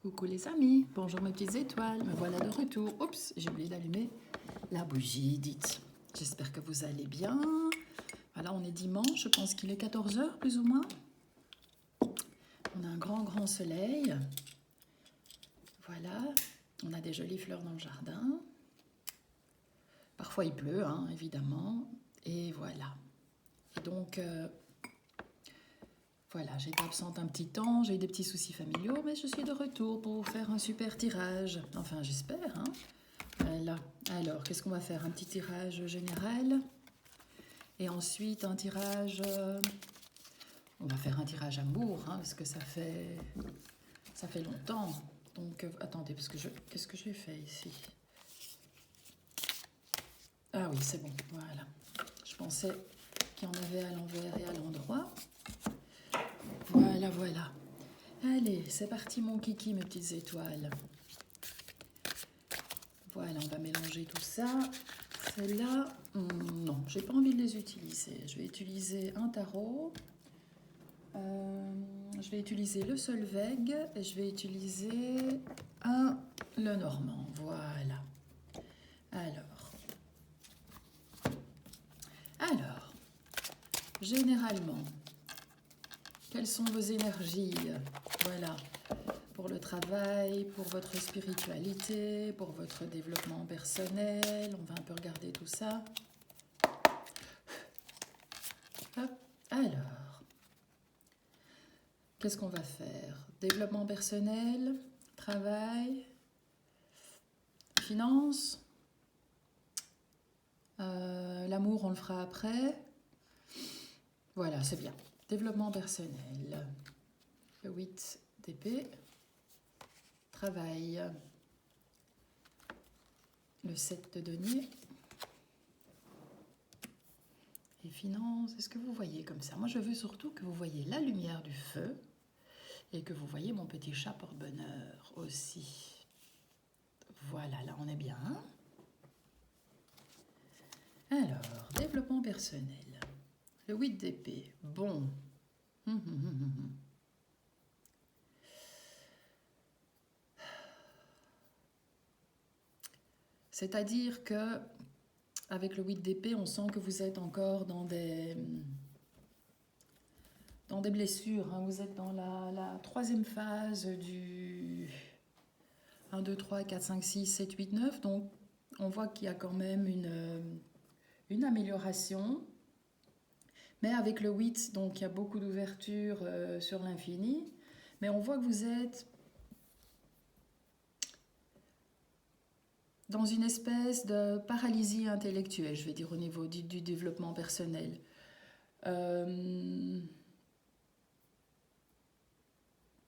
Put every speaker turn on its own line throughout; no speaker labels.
Coucou les amis, bonjour mes petites étoiles, me voilà de retour. Oups, j'ai oublié d'allumer la bougie, dites. J'espère que vous allez bien. Voilà, on est dimanche, je pense qu'il est 14 heures plus ou moins. On a un grand soleil. Voilà, on a des jolies fleurs dans le jardin. Parfois il pleut, hein, évidemment. Et voilà. Et donc, voilà, j'étais absente un petit temps, j'ai eu des petits soucis familiaux, mais je suis de retour pour vous faire un super tirage. Enfin, j'espère, hein. Voilà. Alors, qu'est-ce qu'on va faire? Un petit tirage général. Et ensuite, un tirage... on va faire un tirage amour, hein, parce que ça fait longtemps. Donc, attendez, parce que qu'est-ce que j'ai fait ici? Ah oui, c'est bon, voilà. Je pensais qu'il y en avait à l'envers et à l'endroit. Voilà, voilà. Allez, c'est parti mon kiki, mes petites étoiles. Voilà, on va mélanger tout ça. Celles-là, non, j'ai pas envie de les utiliser. Je vais utiliser un tarot. Je vais utiliser le Solveig et je vais utiliser un Lenormand. Voilà. Alors, généralement, quelles sont vos énergies? Voilà. Pour le travail, pour votre spiritualité, pour votre développement personnel. On va un peu regarder tout ça. Hop. Alors, qu'est-ce qu'on va faire? Développement personnel, travail, finances. L'amour, on le fera après. Voilà, c'est bien. Développement personnel. Le 8 d'épée. Travail. Le 7 de denier. Et finances, est-ce que vous voyez comme ça? Moi, je veux surtout que vous voyez la lumière du feu et que vous voyez mon petit chat porte-bonheur aussi. Voilà, là, on est bien. Alors, développement personnel. Le 8 d'épée. Bon. C'est-à-dire que avec le 8 d'épée, on sent que vous êtes encore dans des blessures. Hein. Vous êtes dans la troisième phase du 1, 2, 3, 4, 5, 6, 7, 8, 9. Donc, on voit qu'il y a quand même une amélioration. Mais avec le 8, donc, il y a beaucoup d'ouverture sur l'infini. Mais on voit que vous êtes dans une espèce de paralysie intellectuelle, je vais dire, au niveau du développement personnel.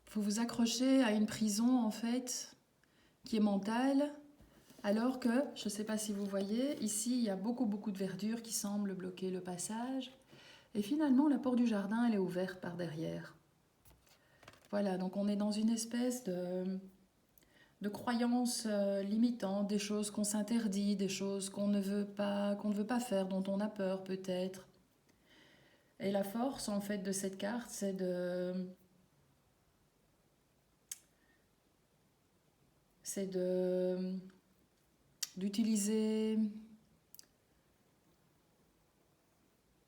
Faut vous accrocher à une prison, en fait, qui est mentale, alors que, je ne sais pas si vous voyez, ici, il y a beaucoup de verdure qui semble bloquer le passage. Et finalement, la porte du jardin, elle est ouverte par derrière. Voilà, donc on est dans une espèce de croyances limitantes, des choses qu'on s'interdit, des choses qu'on ne veut pas faire, dont on a peur peut-être. Et la force, en fait, de cette carte, c'est d'utiliser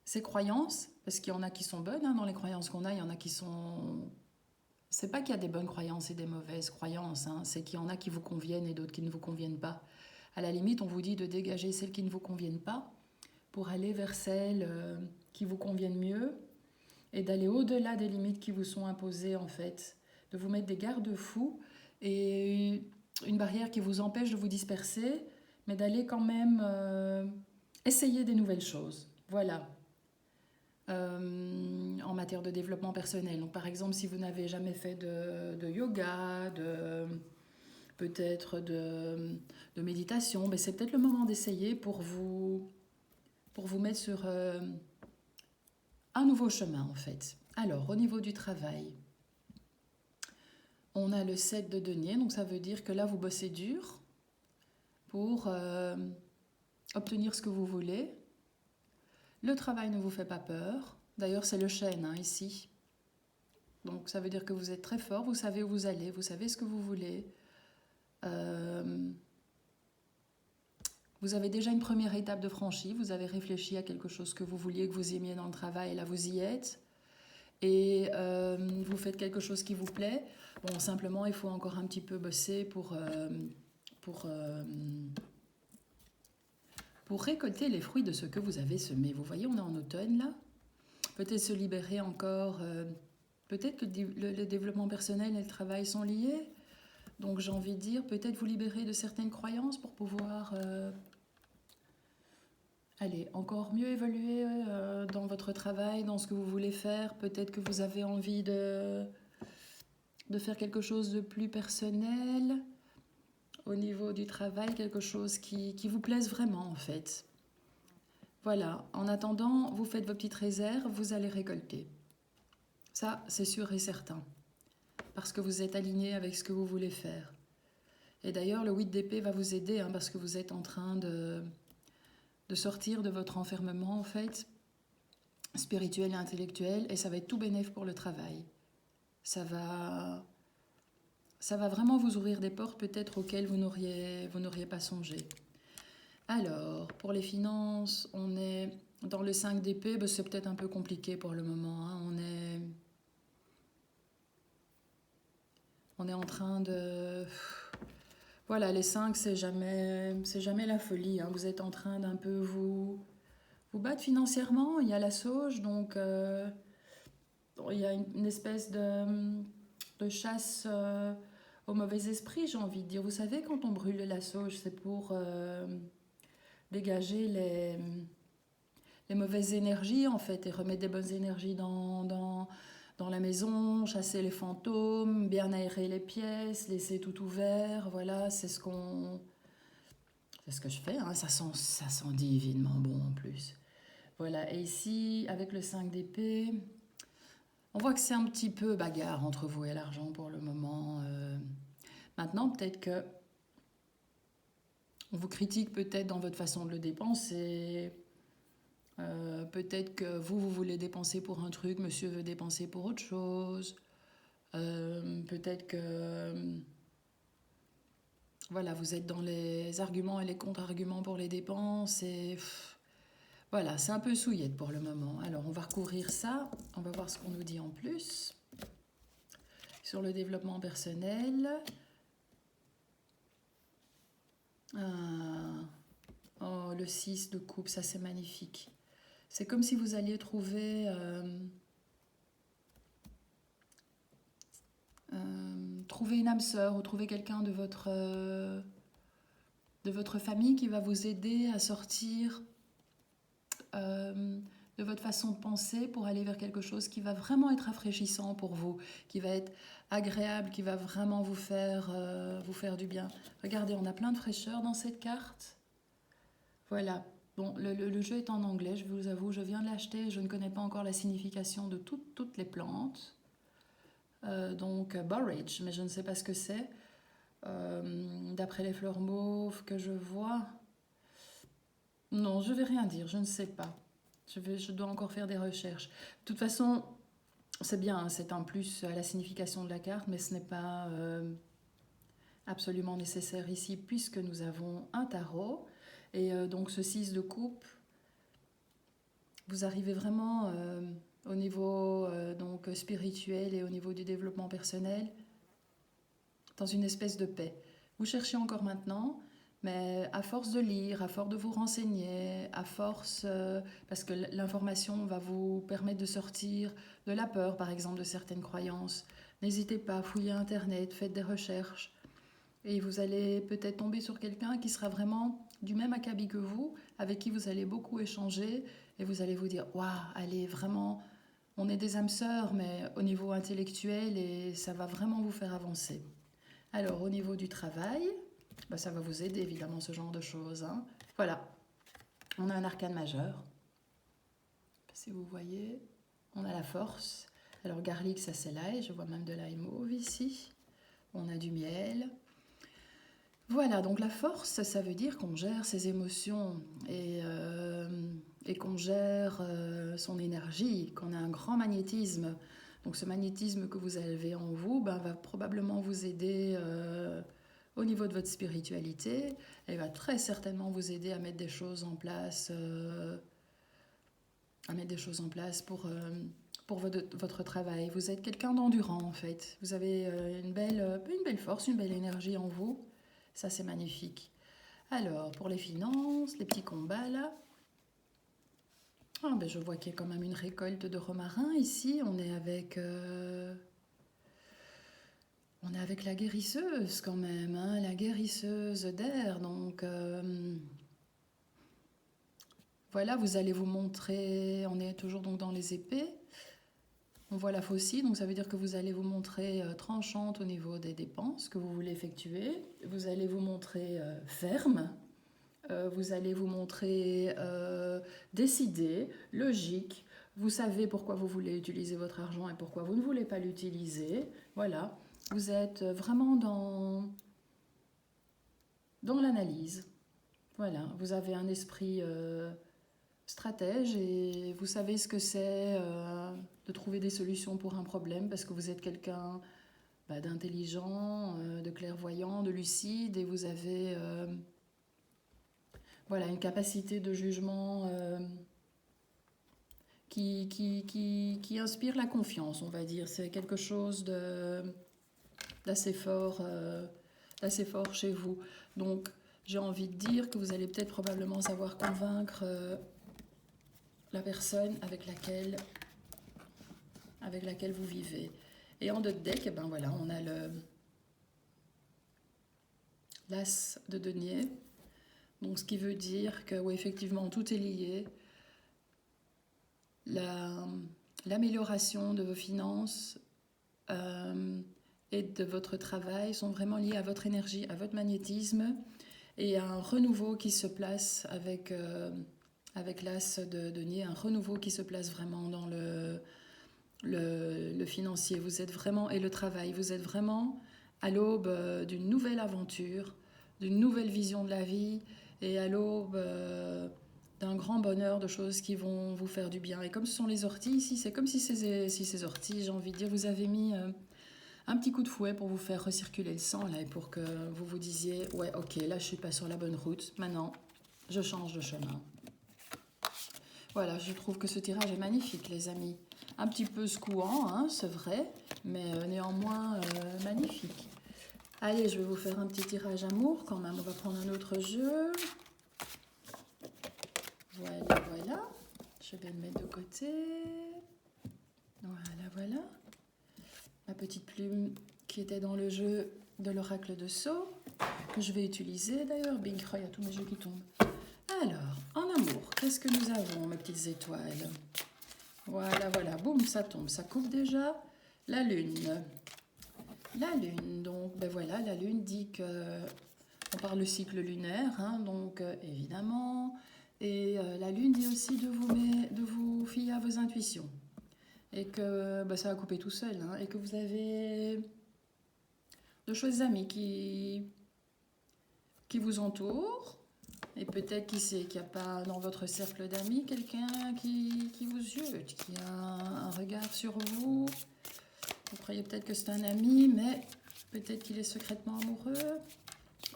ces croyances, parce qu'il y en a qui sont bonnes, hein, dans les croyances qu'on a, il y en a qui sont... C'est pas qu'il y a des bonnes croyances et des mauvaises croyances, hein, c'est qu'il y en a qui vous conviennent et d'autres qui ne vous conviennent pas. À la limite, on vous dit de dégager celles qui ne vous conviennent pas pour aller vers celles qui vous conviennent mieux et d'aller au-delà des limites qui vous sont imposées, en fait, de vous mettre des garde-fous et une barrière qui vous empêche de vous disperser, mais d'aller quand même essayer des nouvelles choses. Voilà. En matière de développement personnel. Donc, par exemple, si vous n'avez jamais fait de yoga, peut-être de méditation, ben c'est peut-être le moment d'essayer pour vous mettre sur un nouveau chemin, en fait. Alors, au niveau du travail, on a le 7 de denier, donc ça veut dire que là, vous bossez dur pour obtenir ce que vous voulez. Le travail ne vous fait pas peur. D'ailleurs, c'est le chêne, hein, ici. Donc ça veut dire que vous êtes très fort, vous savez où vous allez, vous savez ce que vous voulez. Euh, Vous avez déjà une première étape de franchie, vous avez réfléchi à quelque chose que vous vouliez, que vous aimiez dans le travail, et là vous y êtes. Et vous faites quelque chose qui vous plaît. Bon, simplement, il faut encore un petit peu bosser pour, euh, pour récolter les fruits de ce que vous avez semé. Vous voyez, on est en automne là. Peut-être se libérer encore. Peut-être que le développement personnel et le travail sont liés. Donc j'ai envie de dire, peut-être vous libérer de certaines croyances pour pouvoir allez, encore mieux évoluer dans votre travail, dans ce que vous voulez faire. Peut-être que vous avez envie de faire quelque chose de plus personnel au niveau du travail, quelque chose qui vous plaise vraiment en fait. Voilà, en attendant, vous faites vos petites réserves, vous allez récolter. Ça, c'est sûr et certain, parce que vous êtes aligné avec ce que vous voulez faire. Et d'ailleurs, le 8 d'épée va vous aider, hein, parce que vous êtes en train de sortir de votre enfermement, en fait, spirituel et intellectuel, et ça va être tout bénéf pour le travail. Ça va vraiment vous ouvrir des portes peut-être auxquelles vous n'auriez pas songé. Alors, pour les finances, on est dans le 5 d'épée, c'est peut-être un peu compliqué pour le moment. Hein. On est en train de... Voilà, les 5, c'est jamais la folie. Hein. Vous êtes en train d'un peu vous battre financièrement. Il y a la sauge, donc il y a une espèce de chasse au mauvais esprit, j'ai envie de dire. Vous savez, quand on brûle la sauge, c'est pour dégager les mauvaises énergies, en fait, et remettre des bonnes énergies dans la maison, chasser les fantômes, bien aérer les pièces, laisser tout ouvert. Voilà, c'est ce que je fais. Hein. Ça sent divinement bon en plus. Voilà, et ici, avec le 5 d'épée, on voit que c'est un petit peu bagarre entre vous et l'argent pour le moment. Maintenant, peut-être que on vous critique peut-être dans votre façon de le dépenser. Peut-être que vous voulez dépenser pour un truc, monsieur veut dépenser pour autre chose. Peut-être que voilà, vous êtes dans les arguments et les contre-arguments pour les dépenses. Et voilà, c'est un peu souillette pour le moment. Alors, on va recouvrir ça. On va voir ce qu'on nous dit en plus sur le développement personnel. Oh, le 6 de coupe, ça c'est magnifique. C'est comme si vous alliez trouver une âme sœur ou trouver quelqu'un de votre famille qui va vous aider à sortir de votre façon de penser pour aller vers quelque chose qui va vraiment être rafraîchissant pour vous, qui va être agréable, qui va vraiment vous faire du bien. Regardez, on a plein de fraîcheur dans cette carte. Voilà. Bon, le jeu est en anglais, je vous avoue, je viens de l'acheter, je ne connais pas encore la signification de toutes les plantes. Donc, borage, mais je ne sais pas ce que c'est. D'après les fleurs mauves que je vois, non, je vais rien dire, je ne sais pas. Je dois encore faire des recherches. De toute façon, c'est bien, hein, c'est un plus à la signification de la carte, mais ce n'est pas absolument nécessaire ici, puisque nous avons un tarot. Et donc ce 6 de coupe, vous arrivez vraiment au niveau donc spirituel et au niveau du développement personnel dans une espèce de paix. Vous cherchez encore maintenant, mais à force de lire, à force de vous renseigner, à force, parce que l'information va vous permettre de sortir de la peur, par exemple, de certaines croyances. N'hésitez pas à fouiller Internet, faites des recherches. Et vous allez peut-être tomber sur quelqu'un qui sera vraiment du même acabit que vous, avec qui vous allez beaucoup échanger, et vous allez vous dire, waouh, allez, vraiment, on est des âmes sœurs, mais au niveau intellectuel, et ça va vraiment vous faire avancer. Alors, au niveau du travail, ça va vous aider évidemment ce genre de choses. Hein. Voilà, on a un arcane majeur. Si vous voyez, on a la force. Alors, garlic, ça c'est l'ail, je vois même de l'ail mauve ici. On a du miel. Voilà, donc la force, ça veut dire qu'on gère ses émotions et qu'on gère son énergie, qu'on a un grand magnétisme. Donc ce magnétisme que vous avez en vous va probablement vous aider au niveau de votre spiritualité. Et va très certainement vous aider à mettre des choses en place, pour votre travail. Vous êtes quelqu'un d'endurant en fait. Vous avez une belle force, une belle énergie en vous. Ça c'est magnifique. Alors pour les finances, les petits combats là. Ah, ben, je vois qu'il y a quand même une récolte de romarin ici. On est avec la guérisseuse quand même, hein, la guérisseuse d'air. Donc voilà, vous allez vous montrer. On est toujours donc dans les épées. On voit la faucille, donc ça veut dire que vous allez vous montrer tranchante au niveau des dépenses que vous voulez effectuer. Vous allez vous montrer ferme. Vous allez vous montrer décidé, logique. Vous savez pourquoi vous voulez utiliser votre argent et pourquoi vous ne voulez pas l'utiliser. Voilà. Vous êtes vraiment dans l'analyse. Voilà. Vous avez un esprit stratège et vous savez ce que c'est de trouver des solutions pour un problème parce que vous êtes quelqu'un d'intelligent, de clairvoyant, de lucide et vous avez voilà, une capacité de jugement qui inspire la confiance, on va dire. C'est quelque chose d'assez fort, chez vous. Donc, j'ai envie de dire que vous allez peut-être probablement savoir convaincre la personne avec laquelle vous vivez. Et en deux de deck, eh ben voilà, on a l'as de denier. Donc, ce qui veut dire que, oui, effectivement, tout est lié. L'amélioration de vos finances et de votre travail sont vraiment liés à votre énergie, à votre magnétisme et à un renouveau qui se place avec l'as de denier, un renouveau qui se place vraiment dans le financier. Vous êtes vraiment, et le travail, vous êtes vraiment à l'aube d'une nouvelle aventure, d'une nouvelle vision de la vie et à l'aube d'un grand bonheur, de choses qui vont vous faire du bien. Et comme ce sont les orties ici, c'est comme si ces orties, j'ai envie de dire, vous avez mis un petit coup de fouet pour vous faire recirculer le sang là, et pour que vous vous disiez, ouais, ok, là je suis pas sur la bonne route, maintenant je change de chemin. Voilà, je trouve que ce tirage est magnifique, les amis. Un petit peu secouant, hein, c'est vrai, mais néanmoins magnifique. Allez, je vais vous faire un petit tirage amour quand même. On va prendre un autre jeu. Voilà, voilà. Je vais le mettre de côté. Voilà, voilà. Ma petite plume qui était dans le jeu de l'oracle de Sceaux, que je vais utiliser d'ailleurs. Bing, il y a tous mes jeux qui tombent. Alors, en amour, qu'est-ce que nous avons, mes petites étoiles? Voilà, voilà, boum, ça tombe, ça coupe déjà. La lune. La lune, donc, ben voilà, la lune dit que... On parle le cycle lunaire, hein, donc évidemment. Et la lune dit aussi de vous fier à vos intuitions. Et que ben, ça va couper tout seul. Hein, et que vous avez de chouettes amis qui vous entourent. Et peut-être, qui sait, qu'il n'y a pas dans votre cercle d'amis quelqu'un qui vous jute, qui a un regard sur vous. Vous croyez peut-être que c'est un ami, mais peut-être qu'il est secrètement amoureux.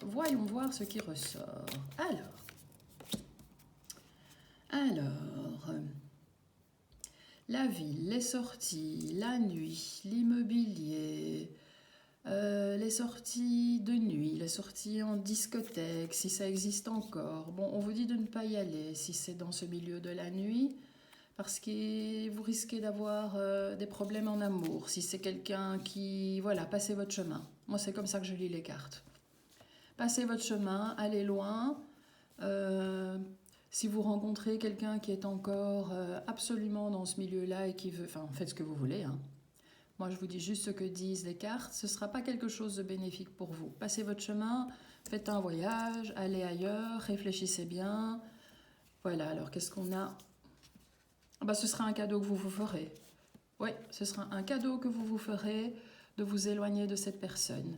Voyons voir ce qui ressort. Alors, la ville, les sorties, la nuit, l'immobilier, les sorties de nuit, les sorties en discothèque, si ça existe encore. Bon, on vous dit de ne pas y aller si c'est dans ce milieu de la nuit, parce que vous risquez d'avoir des problèmes en amour. Si c'est quelqu'un qui... Voilà, passez votre chemin. Moi, c'est comme ça que je lis les cartes. Passez votre chemin, allez loin. Si vous rencontrez quelqu'un qui est encore absolument dans ce milieu-là et qui veut... Enfin, faites ce que vous voulez, hein. Moi, je vous dis juste ce que disent les cartes. Ce ne sera pas quelque chose de bénéfique pour vous. Passez votre chemin, faites un voyage, allez ailleurs, réfléchissez bien. Voilà, alors qu'est-ce qu'on a? Bah, ce sera un cadeau que vous vous ferez. Oui, ce sera un cadeau que vous vous ferez de vous éloigner de cette personne.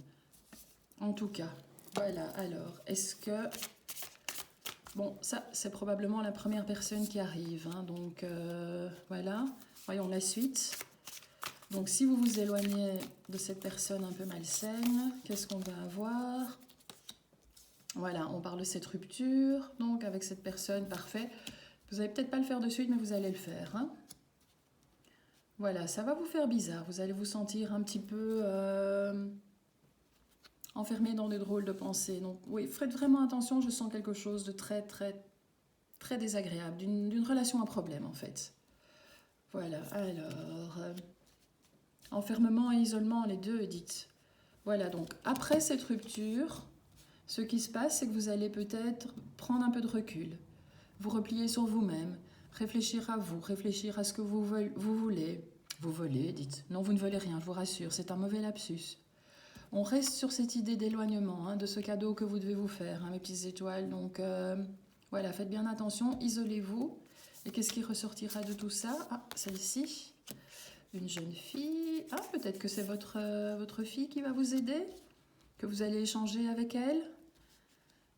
En tout cas, voilà, alors, est-ce que... Bon, ça, c'est probablement la première personne qui arrive. Hein, donc, voilà. Voyons la suite. Donc, si vous vous éloignez de cette personne un peu malsaine, qu'est-ce qu'on va avoir? Voilà, on parle de cette rupture. Donc, avec cette personne, parfait. Vous n'allez peut-être pas le faire de suite, mais vous allez le faire. Hein. Voilà, ça va vous faire bizarre. Vous allez vous sentir un petit peu enfermé dans des drôles de pensées. Donc, oui, faites vraiment attention. Je sens quelque chose de très, très, très désagréable. D'une relation à problème, en fait. Voilà, alors... enfermement et isolement, les deux, dites. Voilà, donc après cette rupture, ce qui se passe, c'est que vous allez peut-être prendre un peu de recul, vous replier sur vous-même, réfléchir à vous, réfléchir à ce que vous voulez. Vous volez, dites. Non, vous ne volez rien, je vous rassure, c'est un mauvais lapsus. On reste sur cette idée d'éloignement, hein, de ce cadeau que vous devez vous faire, hein, mes petites étoiles. Donc voilà, faites bien attention, isolez-vous. Et qu'est-ce qui ressortira de tout ça? Ah, celle-ci. Une jeune fille. Ah, peut-être que c'est votre fille qui va vous aider, que vous allez échanger avec elle.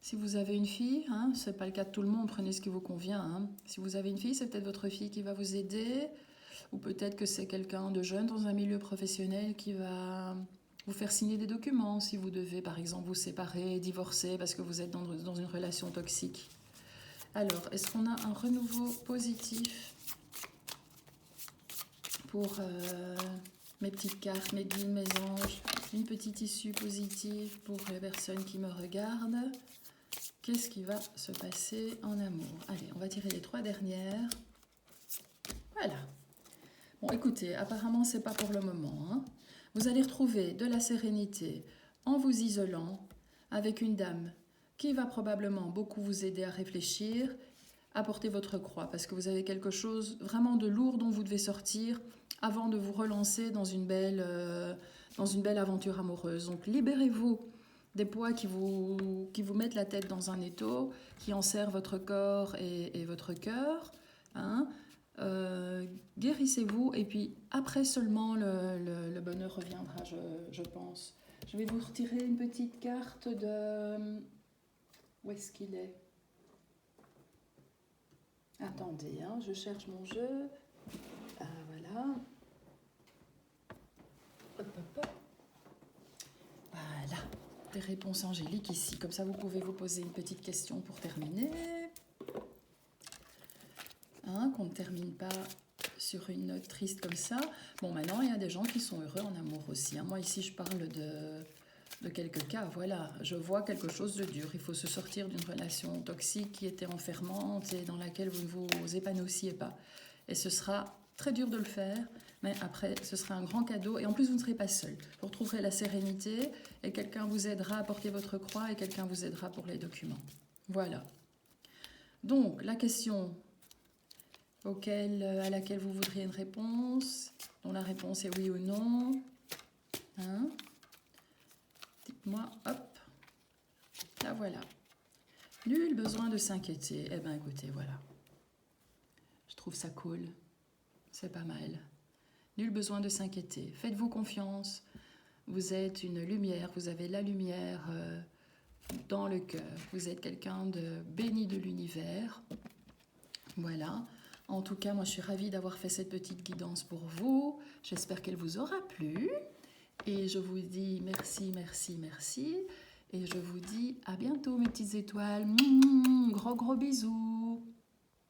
Si vous avez une fille, hein, ce n'est pas le cas de tout le monde, prenez ce qui vous convient. Hein. Si vous avez une fille, c'est peut-être votre fille qui va vous aider, ou peut-être que c'est quelqu'un de jeune dans un milieu professionnel qui va vous faire signer des documents si vous devez, par exemple, vous séparer, divorcer parce que vous êtes dans une relation toxique. Alors, est-ce qu'on a un renouveau positif pour mes petites cartes, mes guides, mes anges, une petite issue positive pour les personnes qui me regardent? Qu'est-ce qui va se passer en amour? Allez, on va tirer les 3 dernières. Voilà. Bon, écoutez, apparemment, c'est pas pour le moment. Hein. Vous allez retrouver de la sérénité en vous isolant avec une dame qui va probablement beaucoup vous aider à réfléchir, à porter votre croix, parce que vous avez quelque chose vraiment de lourd dont vous devez sortir avant de vous relancer dans une belle aventure amoureuse. Donc, libérez-vous des poids qui vous mettent la tête dans un étau, qui enserrent votre corps et votre cœur. Hein. Guérissez-vous et puis après seulement le bonheur reviendra, je pense. Je vais vous retirer une petite carte de... Où est-ce qu'il est? Attendez, hein, je cherche mon jeu. Ah, voilà. Hop, hop, hop. Voilà. Des réponses angéliques ici. Comme ça, vous pouvez vous poser une petite question pour terminer. Hein, qu'on ne termine pas sur une note triste comme ça. Bon, maintenant, il y a des gens qui sont heureux en amour aussi. Hein. Moi, ici, je parle de quelques cas. Voilà, je vois quelque chose de dur. Il faut se sortir d'une relation toxique qui était enfermante et dans laquelle vous ne vous épanouissiez pas. Et ce sera très dur de le faire, mais après, ce sera un grand cadeau. Et en plus, vous ne serez pas seul. Vous retrouverez la sérénité et quelqu'un vous aidera à porter votre croix et quelqu'un vous aidera pour les documents. Voilà. Donc, la question à laquelle vous voudriez une réponse, dont la réponse est oui ou non. Hein? Dites-moi, hop. Là, voilà. Nul besoin de s'inquiéter. Eh bien, écoutez, voilà. Je trouve ça cool. C'est pas mal. Nul besoin de s'inquiéter. Faites-vous confiance. Vous êtes une lumière. Vous avez la lumière dans le cœur. Vous êtes quelqu'un de béni de l'univers. Voilà. En tout cas, moi, je suis ravie d'avoir fait cette petite guidance pour vous. J'espère qu'elle vous aura plu. Et je vous dis merci, merci, merci. Et je vous dis à bientôt, mes petites étoiles. Gros, gros bisous.